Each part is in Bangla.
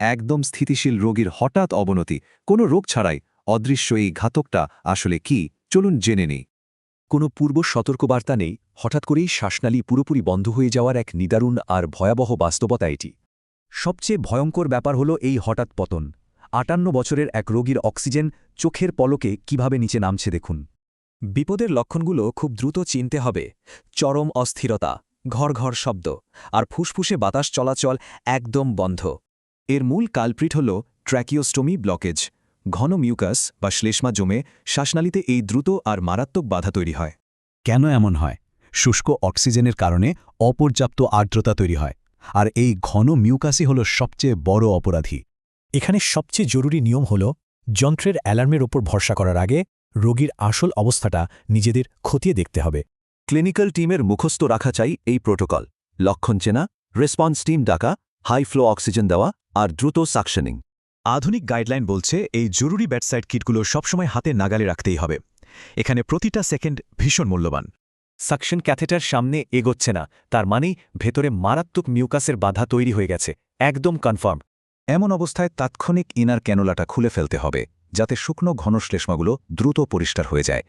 একদম স্থিতিশীল রোগীর হঠাৎ অবনতি, কোনো রোগ ছাড়াই অদৃশ্য এই ঘাতকটা আসলে কি, চলুন জেনে নিই। কোনো পূর্ব সতর্কবার্তা নেই, হঠাৎ করেই শ্বাসনালী পুরোপুরি বন্ধ হয়ে যাওয়ার এক নিদারুণ আর ভয়াবহ বাস্তবতা এটি। সবচেয়ে ভয়ঙ্কর ব্যাপার হলো এই হঠাৎ পতন। ৫৮ বছরের এক রোগীর অক্সিজেন চোখের পলকে কিভাবে নিচে নামছে দেখুন। বিপদের লক্ষণগুলো খুব দ্রুত চিনতে হবে। চরম অস্থিরতা, ঘর ঘর শব্দ, আর ফুসফুসে বাতাস চলাচল একদম বন্ধ। এর মূল কালপ্রিট হল ট্র্যাকিওস্টোমি ব্লকেজ। ঘন মিউকাস বা শ্লেষ্মা জমে শ্বাসনালীতে এই দ্রুত আর মারাত্মক বাধা তৈরি হয়। কেন এমন হয়? শুষ্ক অক্সিজেনের কারণে অপর্যাপ্ত আর্দ্রতা তৈরি হয়, আর এই ঘন মিউকাসই হল সবচেয়ে বড় অপরাধী। এখানে সবচেয়ে জরুরি নিয়ম হল যন্ত্রের অ্যালার্মের ওপর ভরসা করার আগে রোগীর আসল অবস্থাটা নিজেদের খতিয়ে দেখতে হবে। ক্লিনিক্যাল টিমের মুখস্থ রাখা চাই এই প্রোটোকল: লক্ষণ চেনা, রেসপন্স টিম ডাকা, হাই ফ্লো অক্সিজেন দেওয়া আর দ্রুত সাকশনিং। আধুনিক গাইডলাইন বলছে এই জরুরি বেডসাইড কিটগুলো সবসময় হাতে নাগালে রাখতেই হবে। এখানে প্রতিটা সেকেন্ড ভীষণ মূল্যবান। সাকশন ক্যাথেটার সামনে এগোচ্ছে না, তার মানেই ভেতরে মারাত্মক মিউকাসের বাধা তৈরি হয়ে গেছে, একদম কনফার্ম। এমন অবস্থায় তাৎক্ষণিক ইনার ক্যানুলাটা খুলে ফেলতে হবে, যাতে শুকনো ঘন শ্লেষ্মাগুলো দ্রুত পরিষ্কার হয়ে যায়।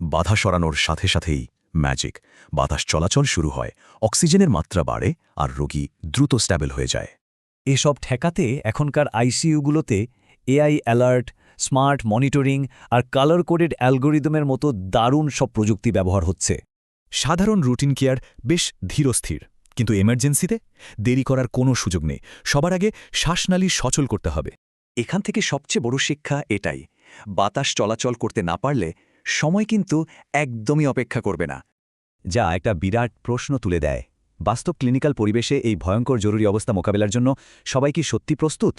বাধা সরানোর সাথে সাথেই ম্যাজিক, বাতাস চলাচল শুরু হয়, অক্সিজেনের মাত্রা বাড়ে আর রোগী দ্রুত স্ট্যাবল হয়ে যায়। এসব ঠেকাতে এখনকার আইসিইউগুলোতে এআই অ্যালার্ট, স্মার্ট মনিটরিং আর কালার কোডেড অ্যালগোরিদমের মতো দারুণ সব প্রযুক্তি ব্যবহার হচ্ছে। সাধারণ রুটিন কেয়ার বেশ ধীরস্থির, কিন্তু এমার্জেন্সিতে দেরি করার কোনো সুযোগ নেই। সবার আগে শ্বাসনালী সচল করতে হবে। এখান থেকে সবচেয়ে বড় শিক্ষা এটাই: বাতাস চলাচল করতে না পারলে সময় কিন্তু একদমই অপেক্ষা করবে না। যা একটা বিরাট প্রশ্ন তুলে দেয়, বাস্তব ক্লিনিক্যাল পরিবেশে এই ভয়ঙ্কর জরুরি অবস্থা মোকাবেলার জন্য সবাই কি সত্যি প্রস্তুত?